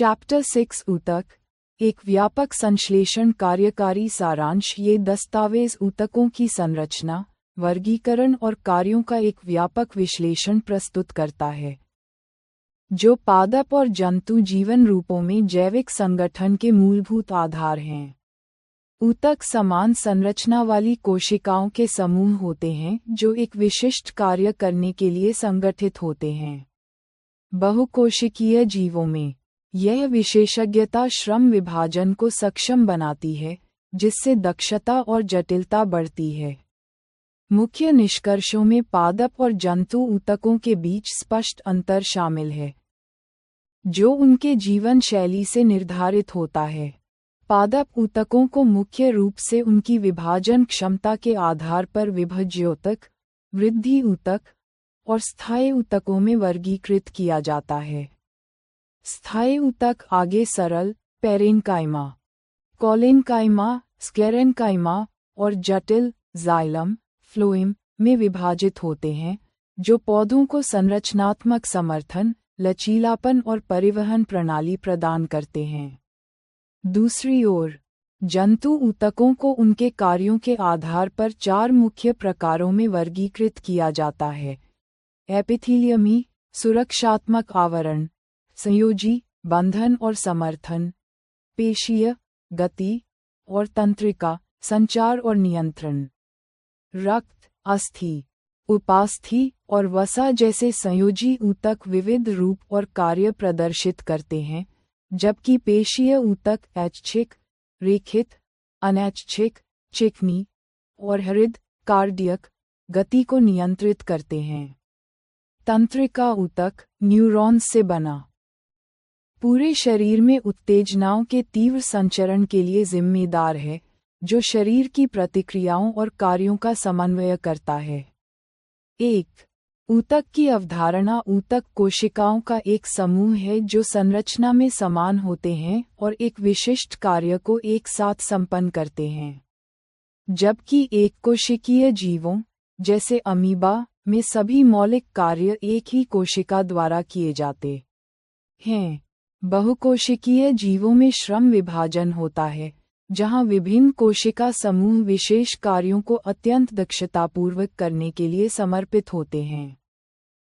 Chapter 6 ऊतक, एक व्यापक संश्लेषण कार्यकारी सारांश। ये दस्तावेज ऊतकों की संरचना, वर्गीकरण और कार्यों का एक व्यापक विश्लेषण प्रस्तुत करता है, जो पादप और जंतु जीवन रूपों में जैविक संगठन के मूलभूत आधार हैं। ऊतक समान संरचना वाली कोशिकाओं के समूह होते हैं जो एक विशिष्ट कार्य करने के लिए संगठित होते हैं। बहुकोशिकीय जीवों में यह विशेषज्ञता श्रम विभाजन को सक्षम बनाती है, जिससे दक्षता और जटिलता बढ़ती है। मुख्य निष्कर्षों में पादप और जंतु ऊतकों के बीच स्पष्ट अंतर शामिल है, जो उनके जीवन शैली से निर्धारित होता है। पादप ऊतकों को मुख्य रूप से उनकी विभाजन क्षमता के आधार पर विभज्योतक, वृद्धि ऊतक और स्थायी ऊतकों में वर्गीकृत किया जाता है। स्थायी ऊतक आगे सरल पेरेन्काइमा, कोलेन्काइमा, स्क्लेरेन्काइमा और जटिल जाइलम, फ्लोएम में विभाजित होते हैं, जो पौधों को संरचनात्मक समर्थन, लचीलापन और परिवहन प्रणाली प्रदान करते हैं। दूसरी ओर, जंतु ऊतकों को उनके कार्यों के आधार पर 4 मुख्य प्रकारों में वर्गीकृत किया जाता है: एपिथीलियमी, सुरक्षात्मक आवरण, संयोजी, बंधन और समर्थन, पेशीय, गति और तंत्रिका, संचार और नियंत्रण। रक्त, अस्थि, उपास्थि और वसा जैसे संयोजी ऊतक विविध रूप और कार्य प्रदर्शित करते हैं, जबकि पेशीय ऊतक ऐच्छिक, रेखित, अनैच्छिक, चिकनी और हृद कार्डियक गति को नियंत्रित करते हैं। तंत्रिका ऊतक न्यूरॉन्स से बना, पूरे शरीर में उत्तेजनाओं के तीव्र संचरण के लिए जिम्मेदार है, जो शरीर की प्रतिक्रियाओं और कार्यों का समन्वय करता है। एक ऊतक की अवधारणा ऊतक कोशिकाओं का एक समूह है जो संरचना में समान होते हैं और एक विशिष्ट कार्य को एक साथ संपन्न करते हैं। जबकि एक कोशिकीय जीवों, जैसे अमीबा, में सभी मौलिक कार्य एक ही कोशिका द्वारा किए जाते हैं। बहुकोशिकीय जीवों में श्रम विभाजन होता है, जहां विभिन्न कोशिका समूह विशेष कार्यों को अत्यंत दक्षतापूर्वक करने के लिए समर्पित होते हैं।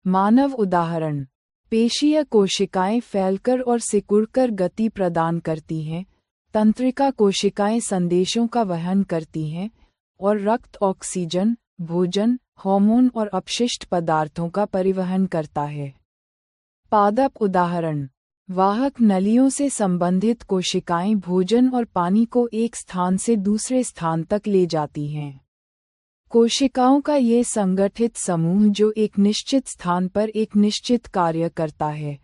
मानव उदाहरण: पेशीय कोशिकाएं फैलकर और सिकुड़कर गति प्रदान करती हैं, तंत्रिका कोशिकाएं संदेशों का वहन करती हैं, और रक्त ऑक्सीजन, भोजन, हार्मोन और अपशिष्ट पदार्थों का परिवहन करता है। पादप उदाहरण: वाहक नलियों से संबंधित कोशिकाएं भोजन और पानी को एक स्थान से दूसरे स्थान तक ले जाती हैं। कोशिकाओं का ये संगठित समूह जो एक निश्चित स्थान पर एक निश्चित कार्य करता है,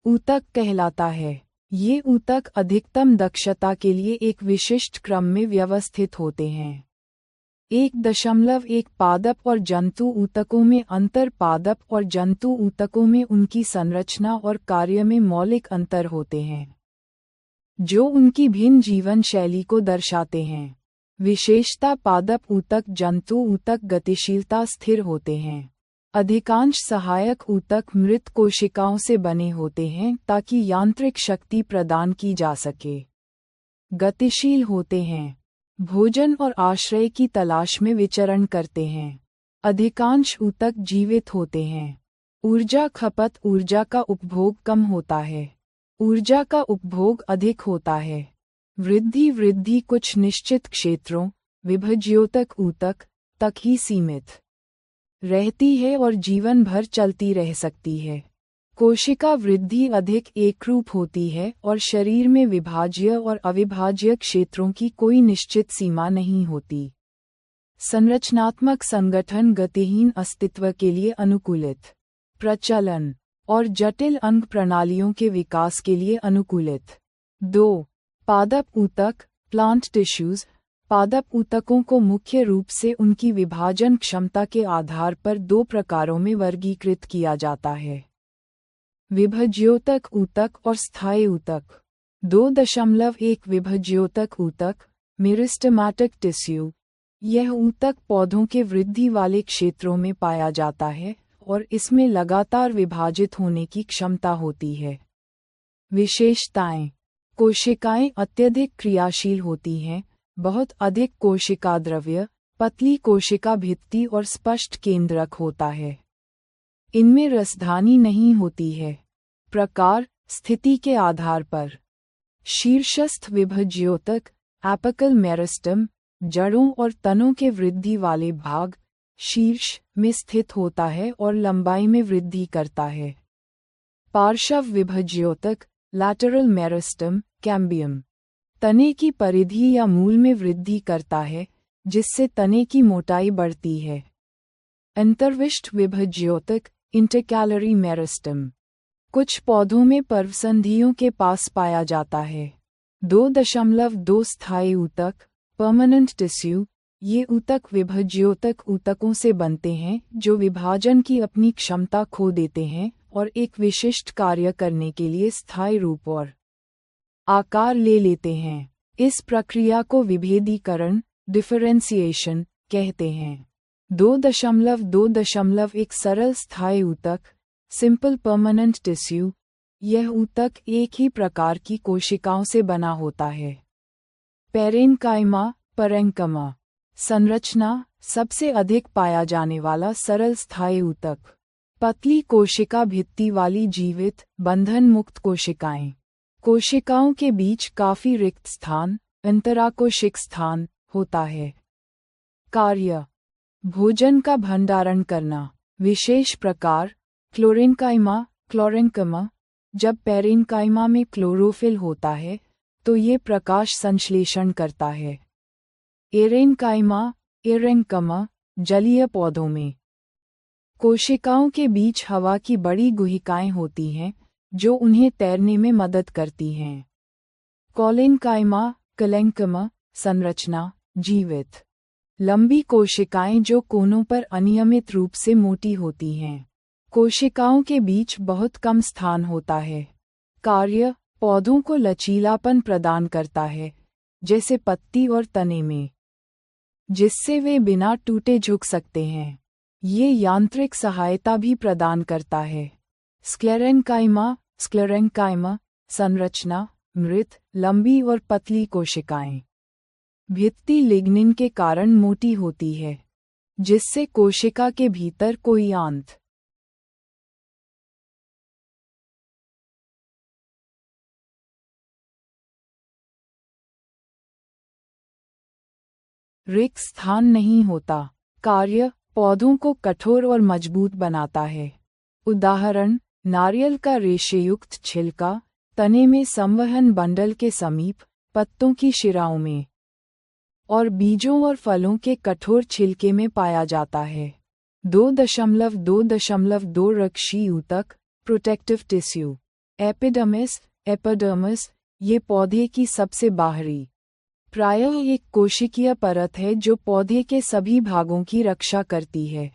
ऊतक कहलाता है। ये ऊतक अधिकतम दक्षता के लिए एक विशिष्ट क्रम में व्यवस्थित होते हैं। 1.1 पादप और जंतु ऊतकों में अंतर। पादप और जंतु ऊतकों में उनकी संरचना और कार्य में मौलिक अंतर होते हैं, जो उनकी भिन्न जीवन शैली को दर्शाते हैं। विशेषता: पादप ऊतक जंतु ऊतक गतिशीलता स्थिर होते हैं। अधिकांश सहायक ऊतक मृत कोशिकाओं से बने होते हैं ताकि यांत्रिक शक्ति प्रदान की जा सके। गतिशील होते हैं, भोजन और आश्रय की तलाश में विचरण करते हैं। अधिकांश ऊतक जीवित होते हैं। ऊर्जा खपत: ऊर्जा का उपभोग कम होता है, ऊर्जा का उपभोग अधिक होता है। वृद्धि कुछ निश्चित क्षेत्रों, विभज्योतक ऊतक, तक ही सीमित रहती है और जीवन भर चलती रह सकती है। कोशिका वृद्धि अधिक एकरूप होती है और शरीर में विभाज्य और अविभाज्य क्षेत्रों की कोई निश्चित सीमा नहीं होती। संरचनात्मक संगठन गतिहीन अस्तित्व के लिए अनुकूलित, प्रचलन और जटिल अंग प्रणालियों के विकास के लिए अनुकूलित। 2. पादप ऊतक प्लांट टिश्यूज। पादप ऊतकों को मुख्य रूप से उनकी विभाजन क्षमता के आधार पर 2 प्रकारों में वर्गीकृत किया जाता है: विभज्योतक ऊतक और स्थायी ऊतक। 2.1 विभज्योतक ऊतक मेरिस्टेमेटिक टिश्यू। यह ऊतक पौधों के वृद्धि वाले क्षेत्रों में पाया जाता है और इसमें लगातार विभाजित होने की क्षमता होती है। विशेषताएं। कोशिकाएं अत्यधिक क्रियाशील होती हैं, बहुत अधिक कोशिका द्रव्य, पतली कोशिका भित्ति और स्पष्ट केंद्रक होता है। इनमें रसधानी नहीं होती है। प्रकार, स्थिति के आधार पर। शीर्षस्थ विभज्योतक, एपिकल मेरिस्टम, जड़ों और तनों के वृद्धि वाले भाग, शीर्ष में स्थित होता है और लंबाई में वृद्धि करता है। पार्श्व विभज्योतक, लैटरल मेरिस्टम, कैम्बियम, तने की परिधि या मूल में वृद्धि करता है, जिससे तने की मोटाई बढ़ती है। अंतर्विष्ट विभज्योतक, इंटरकैलरी मेरिस्टम, कुछ पौधों में पर्वसंधियों के पास पाया जाता है। 2.2 स्थायी ऊतक, परमानेंट टिश्यू। ये ऊतक विभज्योतक ऊतकों से बनते हैं जो विभाजन की अपनी क्षमता खो देते हैं और एक विशिष्ट कार्य करने के लिए स्थायी रूप और आकार ले लेते हैं। इस प्रक्रिया को विभेदीकरण, डिफरेंशिएशन कहते हैं। 2.1 सरल स्थायी ऊतक, सिंपल परमानेंट टिश्यू। यह ऊतक एक ही प्रकार की कोशिकाओं से बना होता है। पेरेन्काइमा, पैरेन्किमा। संरचना, सबसे अधिक पाया जाने वाला सरल स्थायी ऊतक। पतली कोशिका भित्ति वाली जीवित, बंधन मुक्त कोशिकाएं। कोशिकाओं के बीच काफी रिक्त स्थान, अंतराकोशिक स्थान, होता है। कार्य, भोजन का भंडारण करना। विशेष प्रकार, क्लोरेन्काइमा, क्लोरेन्किमा। जब पेरेन्काइमा में क्लोरोफिल होता है तो ये प्रकाश संश्लेषण करता है। एरेन्काइमा, एरेन्किमा, जलीय पौधों में कोशिकाओं के बीच हवा की बड़ी गुहिकाएं होती हैं जो उन्हें तैरने में मदद करती हैं। कोलेन्काइमा, कलेन्किमा। संरचना, जीवित, लंबी कोशिकाएं जो कोनों पर अनियमित रूप से मोटी होती हैं। कोशिकाओं के बीच बहुत कम स्थान होता है। कार्य, पौधों को लचीलापन प्रदान करता है, जैसे पत्ती और तने में, जिससे वे बिना टूटे झुक सकते हैं। ये यांत्रिक सहायता भी प्रदान करता है। Sclerenchyma, sclerenchyma. संरचना, मृत, लंबी और पतली कोशिकाएं। भित्ति लिग्निन के कारण मोटी होती है, जिससे कोशिका के भीतर कोई आंत रिक्त स्थान नहीं होता। कार्य, पौधों को कठोर और मजबूत बनाता है। उदाहरण, नारियल का रेशेयुक्त छिलका, तने में संवहन बंडल के समीप, पत्तों की शिराओं में, और बीजों और फलों के कठोर छिलके में पाया जाता है। 2.2 रक्षी ऊतक, प्रोटेक्टिव टिश्यू। Epidermis, epidermis. ये पौधे की सबसे बाहरी, प्रायः एक कोशिकीय परत है जो पौधे के सभी भागों की रक्षा करती है।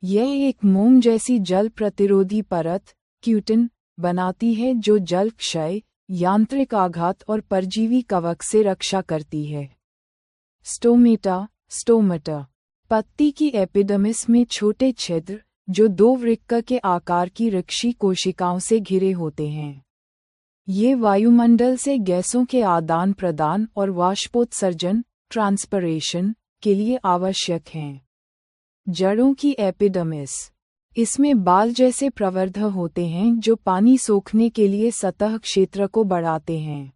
यह एक मोम जैसी जल प्रतिरोधी परत, क्यूटिन, बनाती है जो जल क्षय, यांत्रिक आघात और परजीवी कवक से रक्षा करती है। Stomata, stomata. पत्ती की एपिडर्मिस में छोटे छिद्र, जो 2 वृक्क के आकार की रक्षी कोशिकाओं से घिरे होते हैं। ये वायुमंडल से गैसों के आदान प्रदान और वाष्पोत्सर्जन, ट्रांसपरेशन, के लिए आवश्यक हैं। जड़ों की एपिडर्मिस। इसमें बाल जैसे प्रवर्ध होते हैं जो पानी सोखने के लिए सतह क्षेत्र को बढ़ाते हैं।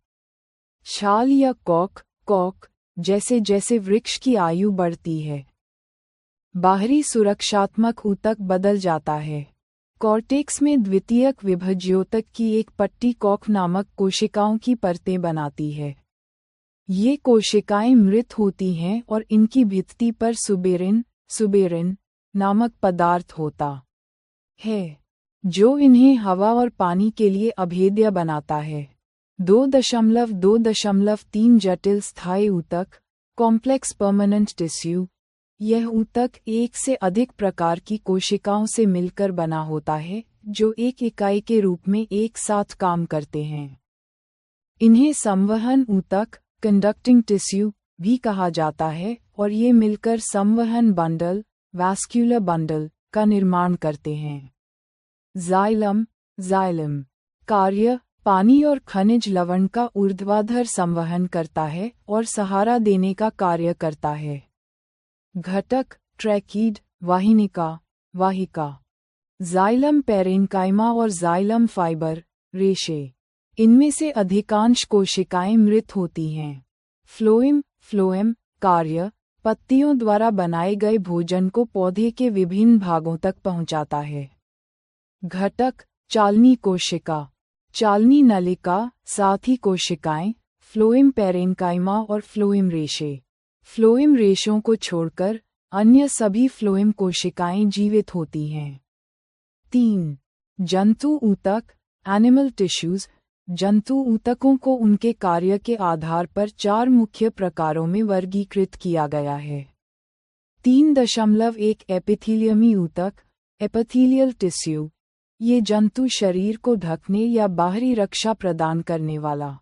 छाल या कॉक, जैसे जैसे वृक्ष की आयु बढ़ती है, बाहरी सुरक्षात्मक ऊतक बदल जाता है। कॉर्टेक्स में द्वितीयक विभज्योतक की एक पट्टी कॉक नामक कोशिकाओं की परतें बनाती है। ये कोशिकाएं मृत होती हैं और इनकी भित्ति पर सुबेरिन नामक पदार्थ होता है, जो इन्हें हवा और पानी के लिए अभेद्य बनाता है। 2.3 जटिल स्थायी ऊतक, कॉम्प्लेक्स परमानेंट टिश्यू। यह ऊतक एक से अधिक प्रकार की कोशिकाओं से मिलकर बना होता है जो एक इकाई के रूप में एक साथ काम करते हैं। इन्हें संवहन ऊतक, कंडक्टिंग टिश्यू भी कहा जाता है और ये मिलकर संवहन बंडल, वैस्क्यूलर बंडल, का निर्माण करते हैं। जाइलम, कार्य, पानी और खनिज लवण का ऊर्ध्वाधर संवहन करता है और सहारा देने का कार्य करता है। घटक ट्रैकीड वाहिनिका वाहिका, जाइलम पेरेन्काइमा और जाइलम फाइबर रेशे। इनमें से अधिकांश कोशिकाएं मृत होती हैं। फ्लोएम कार्य पत्तियों द्वारा बनाए गए भोजन को पौधे के विभिन्न भागों तक पहुंचाता है। घटक चालनी कोशिका, चालनी नलिका, साथ ही कोशिकाएं, फ्लोएम पेरेन्काइमा और फ्लोएम रेशे। फ्लोएम रेशों को छोड़कर अन्य सभी फ्लोएम कोशिकाएं जीवित होती हैं। 3. जंतु ऊतक एनिमल टिश्यूज। जंतु ऊतकों को उनके कार्य के आधार पर 4 मुख्य प्रकारों में वर्गीकृत किया गया है। 3.1 एपिथीलियमी ऊतक एपिथेलियल टिश्यू। ये जंतु शरीर को ढकने या बाहरी रक्षा प्रदान करने वाला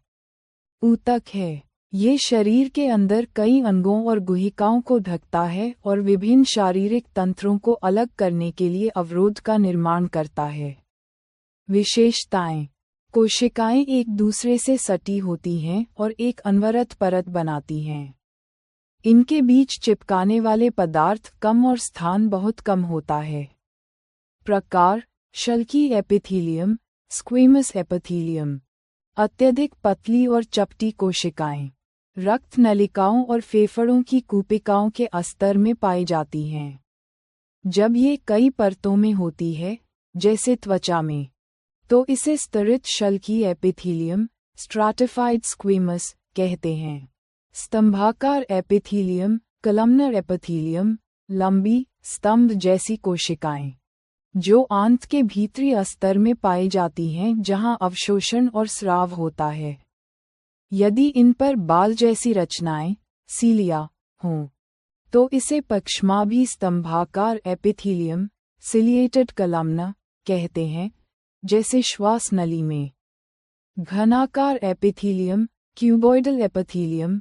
ऊतक है। ये शरीर के अंदर कई अंगों और गुहिकाओं को ढकता है और विभिन्न शारीरिक तंत्रों को अलग करने के लिए अवरोध का निर्माण करता है। विशेषताएं: कोशिकाएं एक दूसरे से सटी होती हैं और एक अनवरत परत बनाती हैं। इनके बीच चिपकाने वाले पदार्थ कम और स्थान बहुत कम होता है। प्रकार: शल्की एपिथीलियम, स्क्वेमस एपिथीलियम। अत्यधिक पतली और चपटी कोशिकाएं रक्त नलिकाओं और फेफड़ों की कूपिकाओं के अस्तर में पाई जाती हैं। जब ये कई परतों में होती है, जैसे त्वचा में, तो इसे स्तरित शल्की एपिथीलियम स्ट्राटिफाइड स्क्वेमस कहते हैं। स्तंभाकार एपिथीलियम कलमनर एपिथीलियम, लंबी स्तंभ जैसी कोशिकाएं जो आंत के भीतरी अस्तर में पाई जाती हैं जहां अवशोषण और स्राव होता है। यदि इन पर बाल जैसी रचनाएं सीलिया हों तो इसे पक्षमाभी स्तंभाकार एपिथीलियम सिलिएटेड कलमना कहते हैं, जैसे श्वास नली में। घनाकार एपिथीलियम क्यूबॉइडल एपिथीलियम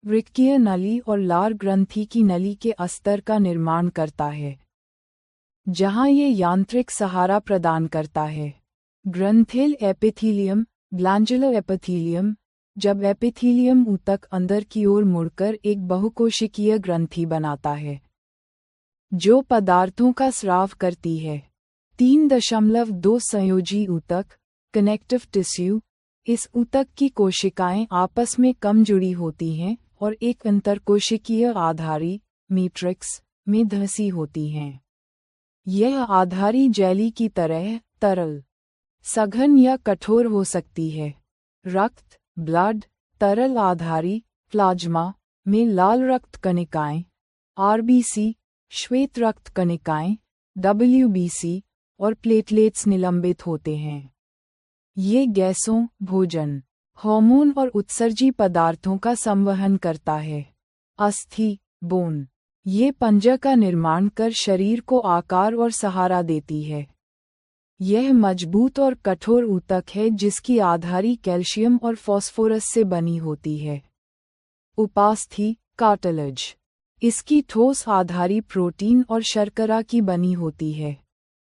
वृक्कीय नली और लार ग्रंथि की नली के अस्तर का निर्माण करता है, जहां ये यांत्रिक सहारा प्रदान करता है। ग्रंथिल एपिथीलियम ग्लैंडुलर एपिथीलियम। जब एपिथीलियम ऊतक अंदर की ओर मुड़कर एक बहुकोशिकीय ग्रंथि बनाता है जो पदार्थों का स्राव करती है। 3.2 संयोजी ऊतक कनेक्टिव टिश्यू। इस ऊतक की कोशिकाएं आपस में कम जुड़ी होती हैं और एक अंतरकोशिकीय आधारी मैट्रिक्स में धंसी होती हैं। यह आधारी जेली की तरह तरल, सघन या कठोर हो सकती है। रक्त ब्लड तरल आधारी प्लाज्मा में लाल रक्त कणिकाएं, आरबीसी श्वेत रक्त कणिकाएं, डब्ल्यूबीसी और प्लेटलेट्स निलंबित होते हैं। ये गैसों, भोजन, हार्मोन और उत्सर्जी पदार्थों का संवहन करता है। अस्थि बोन। ये पंजा का निर्माण कर शरीर को आकार और सहारा देती है। यह मजबूत और कठोर ऊतक है जिसकी आधारी कैल्शियम और फास्फोरस से बनी होती है। उपास्थि कार्टिलेज। इसकी ठोस आधारी प्रोटीन और शर्करा की बनी होती है।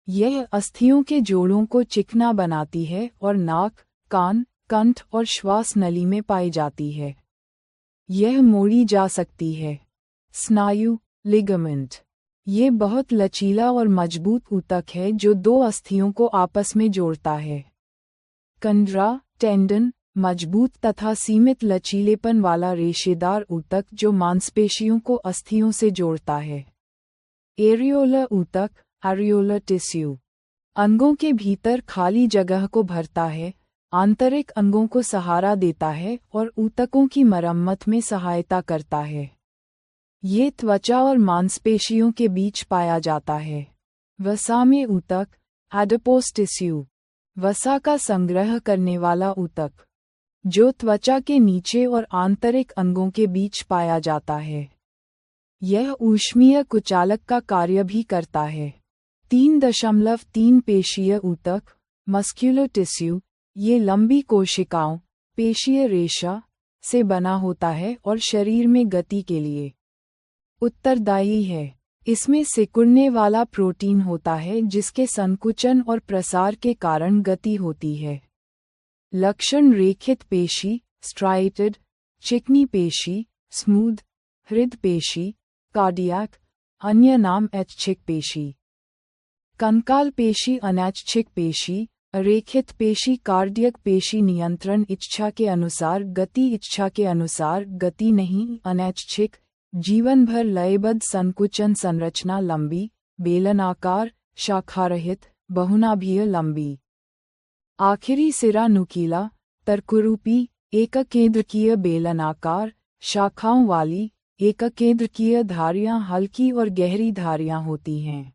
यह अस्थियों के जोड़ों को चिकना बनाती है और नाक, कान, कंठ और श्वास नली में पाई जाती है। यह मोड़ी जा सकती है। स्नायु लिगामेंट। ये बहुत लचीला और मजबूत ऊतक है जो 2 अस्थियों को आपस में जोड़ता है। कंडरा टेंडन। मजबूत तथा सीमित लचीलेपन वाला रेशेदार ऊतक जो मांसपेशियों को अस्थियों से जोड़ता है। एरियोलर ऊतक एरियोलर टिश्यू। अंगों के भीतर खाली जगह को भरता है, आंतरिक अंगों को सहारा देता है और ऊतकों की मरम्मत में सहायता करता है। ये त्वचा और मांसपेशियों के बीच पाया जाता है। वसा में ऊतक एडिपोस टिश्यू। वसा का संग्रह करने वाला ऊतक जो त्वचा के नीचे और आंतरिक अंगों के बीच पाया जाता है। यह ऊष्मीय कुचालक का कार्य भी करता है। 3.3 पेशीय ऊतक मस्क्यूलर टिश्यू। ये लंबी कोशिकाओं पेशीय रेशा से बना होता है और शरीर में गति के लिए उत्तरदायी है। इसमें सिकुड़ने वाला प्रोटीन होता है जिसके संकुचन और प्रसार के कारण गति होती है। लक्षण रेखित पेशी, स्ट्राइटेड, चिकनी पेशी, स्मूथ, हृद पेशी, कार्डियक, अन्य नाम ऐच्छिक पेशी। कंकाल पेशी, अनैच्छिक पेशी, अरेखित पेशी, कार्डियक पेशी, नियंत्रण इच्छा के अनुसार गति, इच्छा के अनुसार गति नहीं, अनैच्छिक, जीवन भर लयबद्ध संकुचन, संरचना लंबी, बेलनाकार, शाखारहित, बहुनाभीय लंबी। आखिरी सिरा नुकीला, तर्करूपी, एककेंद्रकीय, बेलनाकार, शाखाओं वाली, एककेंद्रकीय। धारियां हल्की और गहरी धारियां होती हैं।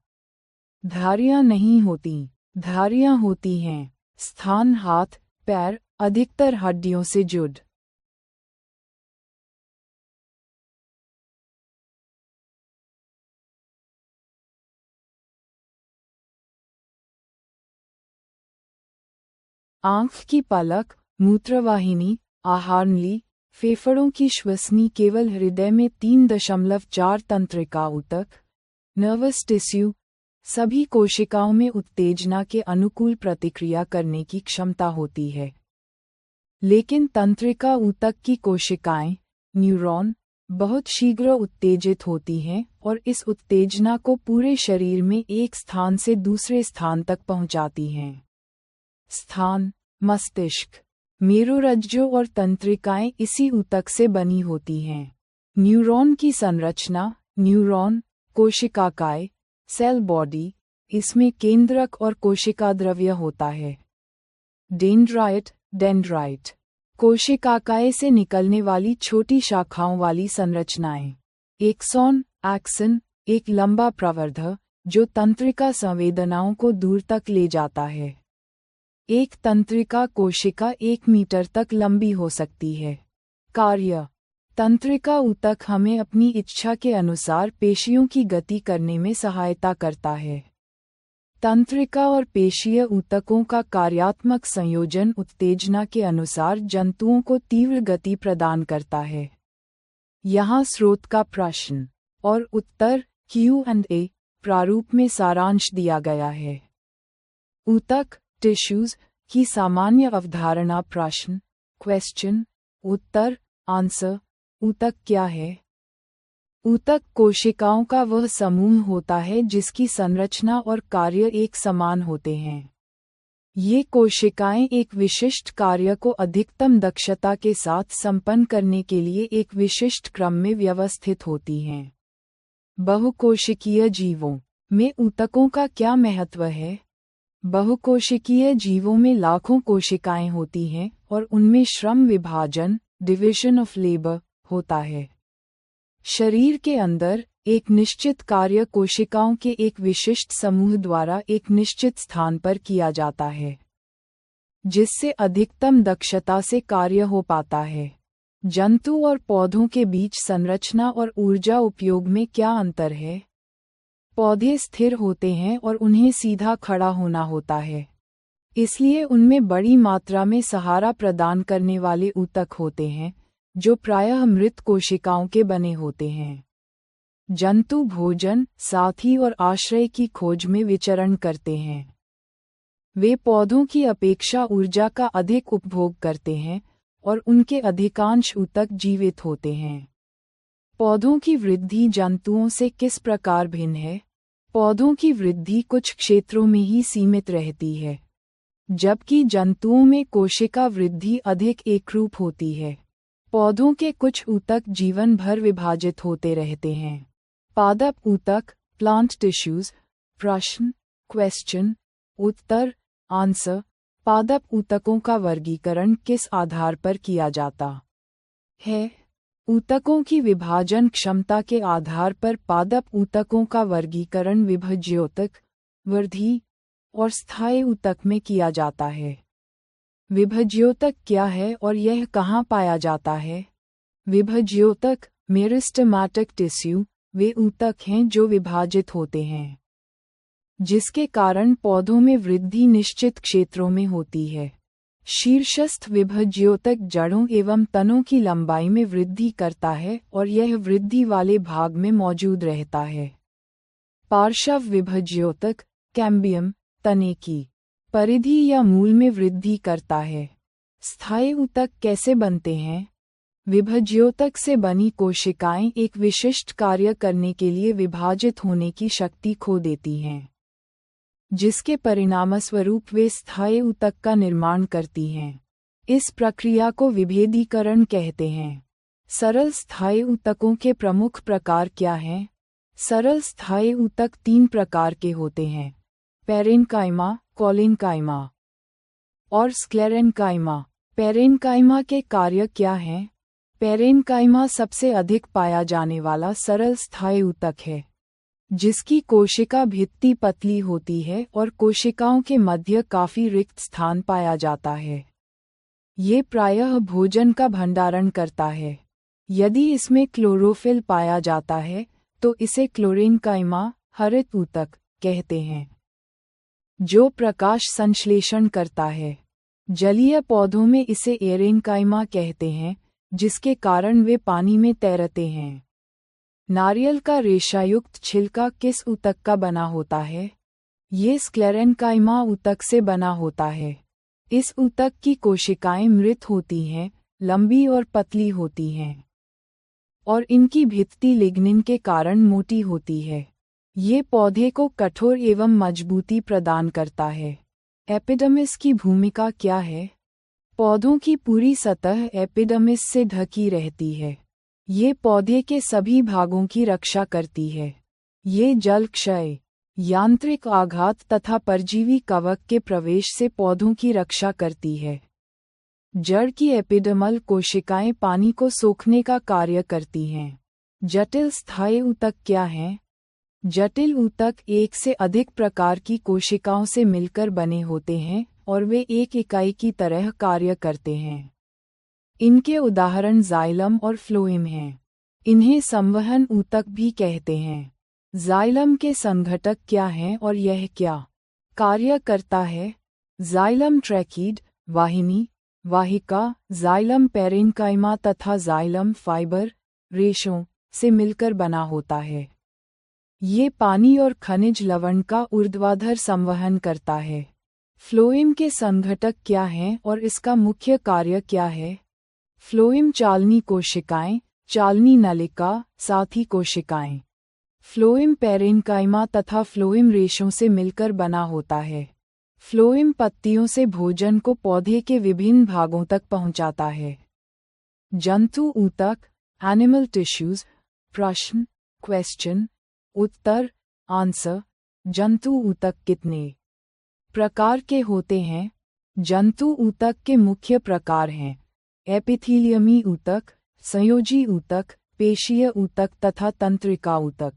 धारियां नहीं होती, धारियां होती हैं। स्थान हाथ, पैर, अधिकतर हड्डियों से जुड़। आंख की पलक, मूत्रवाहिनी, आहारनली, फेफड़ों की श्वसनी, केवल हृदय में 3.4 तंत्रिका ऊतक, नर्वस टिश्यू, सभी कोशिकाओं में उत्तेजना के अनुकूल प्रतिक्रिया करने की क्षमता होती है। लेकिन तंत्रिका ऊतक की कोशिकाएं, न्यूरॉन, बहुत शीघ्र उत्तेजित होती हैं और इस उत्तेजना को पूरे शरीर में एक स्थान से दूसरे स्थान तक पहुंचाती हैं। स्थान, मस्तिष्क, मेरुरज्जु और तंत्रिकाएं इसी ऊतक से बनी होती हैं। न्यूरॉन की संरचना, न्यूरॉन, कोशिकाकाय, सेल बॉडी, इसमें केंद्रक और कोशिकाद्रव्य होता है। डेंड्राइट, डेंड्राइट, कोशिकाकाय से निकलने वाली छोटी शाखाओं वाली संरचनाएं। एक्सॉन, एक्सन, एक लंबा प्रवर्धक जो तंत्रिका संवेदनाओं को दूर तक ले जाता है। एक तंत्रिका कोशिका 1 मीटर तक लंबी हो सकती है। कार्य, तंत्रिका ऊतक हमें अपनी इच्छा के अनुसार पेशियों की गति करने में सहायता करता है। तंत्रिका और पेशीय ऊतकों का कार्यात्मक संयोजन उत्तेजना के अनुसार जंतुओं को तीव्र गति प्रदान करता है। यहाँ स्रोत का प्रश्न और उत्तर Q&A प्रारूप में सारांश दिया गया है। ऊतक, टिश्यूज की सामान्य अवधारणा। प्रश्न, क्वेश्चन, उत्तर, आंसर। ऊतक क्या है? ऊतक कोशिकाओं का वह समूह होता है जिसकी संरचना और कार्य एक समान होते हैं। ये कोशिकाएं एक विशिष्ट कार्य को अधिकतम दक्षता के साथ संपन्न करने के लिए एक विशिष्ट क्रम में व्यवस्थित होती हैं। बहुकोशिकीय जीवों में ऊतकों का क्या महत्व है? बहुकोशिकीय जीवों में लाखों कोशिकाएं होती हैं और उनमें श्रम विभाजन, डिविजन ऑफ लेबर, होता है। शरीर के अंदर एक निश्चित कार्य कोशिकाओं के एक विशिष्ट समूह द्वारा एक निश्चित स्थान पर किया जाता है, जिससे अधिकतम दक्षता से कार्य हो पाता है। जंतु और पौधों के बीच संरचना और ऊर्जा उपयोग में क्या अंतर है? पौधे स्थिर होते हैं और उन्हें सीधा खड़ा होना होता है, इसलिए उनमें बड़ी मात्रा में सहारा प्रदान करने वाले ऊतक होते हैं, जो प्रायः मृत कोशिकाओं के बने होते हैं। जंतु भोजन, साथी और आश्रय की खोज में विचरण करते हैं। वे पौधों की अपेक्षा ऊर्जा का अधिक उपभोग करते हैं और उनके अधिकांश ऊतक जीवित होते हैं। पौधों की वृद्धि जंतुओं से किस प्रकार भिन्न है? पौधों की वृद्धि कुछ क्षेत्रों में ही सीमित रहती है, जबकि जंतुओं में कोशिका वृद्धि अधिक एकरूप होती है। पौधों के कुछ ऊतक जीवन भर विभाजित होते रहते हैं। पादप ऊतक, प्लांट टिश्यूज। प्रश्न, क्वेश्चन, उत्तर, आंसर। पादप ऊतकों का वर्गीकरण किस आधार पर किया जाता है? ऊतकों की विभाजन क्षमता के आधार पर पादप ऊतकों का वर्गीकरण विभज्योतक, वृद्धि और स्थायी ऊतक में किया जाता है। विभज्योतक क्या है और यह कहाँ पाया जाता है? विभज्योतक, मेरिस्टेमेटिक टिश्यू, वे ऊतक हैं जो विभाजित होते हैं, जिसके कारण पौधों में वृद्धि निश्चित क्षेत्रों में होती है। शीर्षस्थ विभज्योतक जड़ों एवं तनों की लंबाई में वृद्धि करता है और यह वृद्धि वाले भाग में मौजूद रहता है। पार्श्व विभज्योतक, कैम्बियम, तने की परिधि या मूल में वृद्धि करता है। स्थायी ऊतक कैसे बनते हैं? विभज्योतक से बनी कोशिकाएं एक विशिष्ट कार्य करने के लिए विभाजित होने की शक्ति खो देती हैं, जिसके परिणामस्वरूप वे स्थायी ऊतक का निर्माण करती हैं। इस प्रक्रिया को विभेदीकरण कहते हैं। सरल स्थायी ऊतकों के प्रमुख प्रकार क्या हैं? सरल स्थायी ऊतक 3 प्रकार के होते हैं: पैरेन्काइमा, कोलिन्काइमा और स्क्लेरेन्काइमा। पैरेन्काइमा के कार्य क्या हैं? पैरेन्काइमा सबसे अधिक पाया जाने वाला सरल स्थायी ऊतक है, जिसकी कोशिका भित्ति पतली होती है और कोशिकाओं के मध्य काफी रिक्त स्थान पाया जाता है। ये प्रायः भोजन का भंडारण करता है। यदि इसमें क्लोरोफिल पाया जाता है तो इसे क्लोरेन्काइमा, हरित ऊतक, कहते हैं, जो प्रकाश संश्लेषण करता है। जलीय पौधों में इसे एरेन्काइमा कहते हैं, जिसके कारण वे पानी में तैरते हैं। नारियल का रेशायुक्त छिलका किस ऊतक का बना होता है? ये स्क्लेरेन्काइमा ऊतक से बना होता है। इस ऊतक की कोशिकाएं मृत होती हैं, लंबी और पतली होती हैं, और इनकी भित्ति लिग्निन के कारण मोटी होती है। ये पौधे को कठोर एवं मजबूती प्रदान करता है। एपिडर्मिस की भूमिका क्या है? पौधों की पूरी सतह एपिडर्मिस से ढकी रहती है। ये पौधे के सभी भागों की रक्षा करती है। ये जल क्षय, यांत्रिक आघात तथा परजीवी कवक के प्रवेश से पौधों की रक्षा करती है। जड़ की एपिडर्मल कोशिकाएं पानी को सोखने का कार्य करती हैं। जटिल स्थायी ऊतक क्या हैं? जटिल ऊतक एक से अधिक प्रकार की कोशिकाओं से मिलकर बने होते हैं और वे एक इकाई की तरह कार्य करते हैं। इनके उदाहरण जाइलम और फ्लोएम हैं। इन्हें संवहन ऊतक भी कहते हैं। जाइलम के संघटक क्या हैं और यह क्या कार्य करता है? जाइलम ट्रैकीड, वाहिनी, वाहिका, जाइलम पैरेन्काइमा तथा जाइलम फाइबर, रेशों से मिलकर बना होता है। ये पानी और खनिज लवण का ऊर्ध्वाधर संवहन करता है। फ्लोएम के संघटक क्या हैं और इसका मुख्य कार्य क्या है? फ्लोएम चालनी कोशिकाएं, चालनी नलिका, साथी कोशिकाएं। फ्लोएम पैरेन्काइमा तथा फ्लोएम रेशों से मिलकर बना होता है। फ्लोएम पत्तियों से भोजन को पौधे के विभिन्न भागों तक पहुंचाता है। जंतु ऊतक, एनिमल टिश्यूज। प्रश्न, क्वेश्चन, उत्तर, आंसर। जंतु ऊतक कितने प्रकार के होते हैं? जंतु ऊतक के मुख्य प्रकार हैं एपिथीलियमी ऊतक, संयोजी ऊतक, पेशीय ऊतक तथा तंत्रिका ऊतक।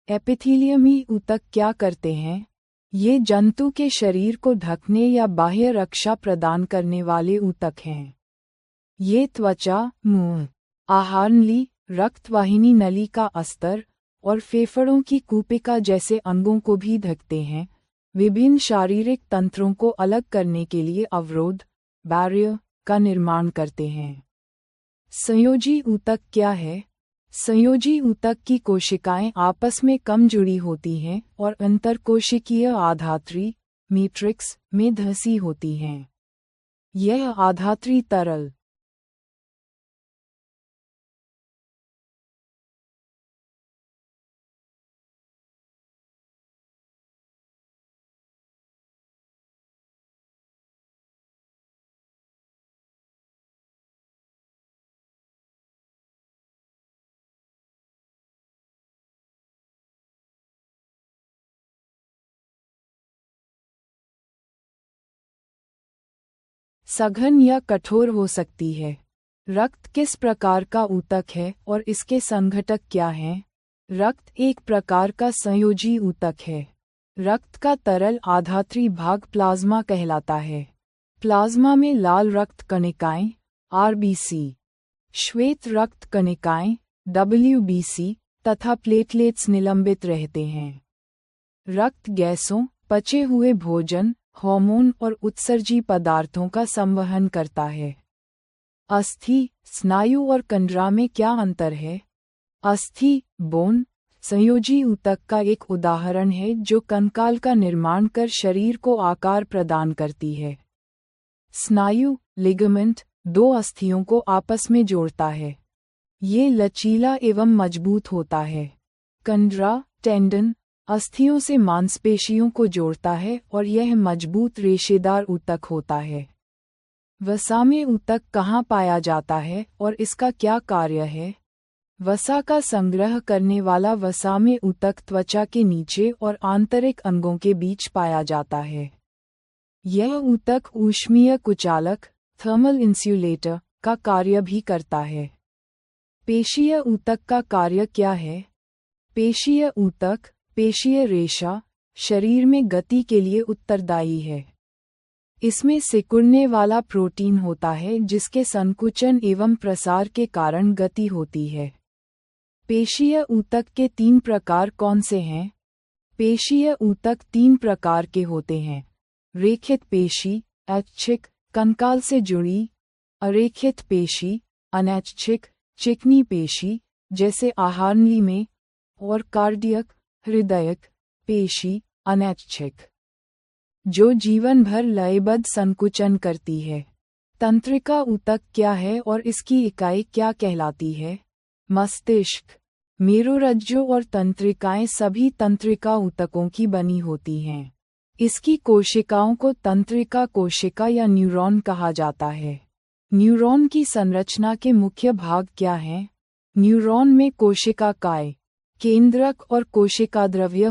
एपिथीलियमी ऊतक क्या करते हैं? ये जंतु के शरीर को ढकने या बाह्य रक्षा प्रदान करने वाले ऊतक हैं। ये त्वचा, मुंह, आहारनली, रक्तवाहिनी नली का अस्तर और फेफड़ों की कूपिका जैसे अंगों को भी ढकते हैं। विभिन्न शारीरिक तंत्रों को अलग करने के लिए अवरोध, बैरियर, का निर्माण करते हैं। संयोजी ऊतक क्या है? संयोजी ऊतक की कोशिकाएं आपस में कम जुड़ी होती हैं और अंतरकोशिकीय आधात्री, मैट्रिक्स, में धंसी होती हैं। यह आधात्री तरल सघन या कठोर हो सकती है। रक्त किस प्रकार का ऊतक है और इसके संघटक क्या हैं? रक्त एक प्रकार का संयोजी ऊतक है। रक्त का तरल आधात्री भाग प्लाज्मा कहलाता है। प्लाज्मा में लाल रक्त कणिकाएं, आरबीसी, श्वेत रक्त कणिकाएं, डब्ल्यूबीसी, तथा प्लेटलेट्स निलंबित रहते हैं। रक्त गैसों, पचे हुए भोजन, हार्मोन और उत्सर्जी पदार्थों का संवहन करता है। अस्थि, स्नायु और कंडरा में क्या अंतर है? अस्थि, बोन, संयोजी ऊतक का एक उदाहरण है जो कंकाल का निर्माण कर शरीर को आकार प्रदान करती है। स्नायु, लिगामेंट दो अस्थियों को आपस में जोड़ता है। ये लचीला एवं मजबूत होता है। कंडरा टेंडन अस्थियों से मांसपेशियों को जोड़ता है और यह मजबूत रेशेदार ऊतक होता है। वसा में ऊतक कहाँ पाया जाता है और इसका क्या कार्य है? वसा का संग्रह करने वाला वसा में ऊतक त्वचा के नीचे और आंतरिक अंगों के बीच पाया जाता है। यह ऊतक ऊष्मीय कुचालक थर्मल इंसुलेटर का कार्य भी करता है। पेशीय ऊतक का कार्य क्या है? पेशीय ऊतक पेशीय रेशा शरीर में गति के लिए उत्तरदायी है। इसमें सिकुड़ने वाला प्रोटीन होता है जिसके संकुचन एवं प्रसार के कारण गति होती है। पेशीय ऊतक के 3 प्रकार कौन से हैं? पेशीय ऊतक 3 प्रकार के होते हैं। रेखित पेशी ऐच्छिक कंकाल से जुड़ी, अरेखित पेशी अनैच्छिक चिकनी पेशी जैसे आहारनली में, और कार्डियक हृदयक पेशी अनैच्छिक जो जीवन भर लयबद्ध संकुचन करती है। तंत्रिका ऊतक क्या है और इसकी इकाई क्या कहलाती है? मस्तिष्क मेरुरज्जु और तंत्रिकाएं सभी तंत्रिका ऊतकों की बनी होती हैं। इसकी कोशिकाओं को तंत्रिका कोशिका या न्यूरॉन कहा जाता है। न्यूरॉन की संरचना के मुख्य भाग क्या हैं? न्यूरॉन में कोशिकाएं, केंद्रक और कोशिका द्रव्य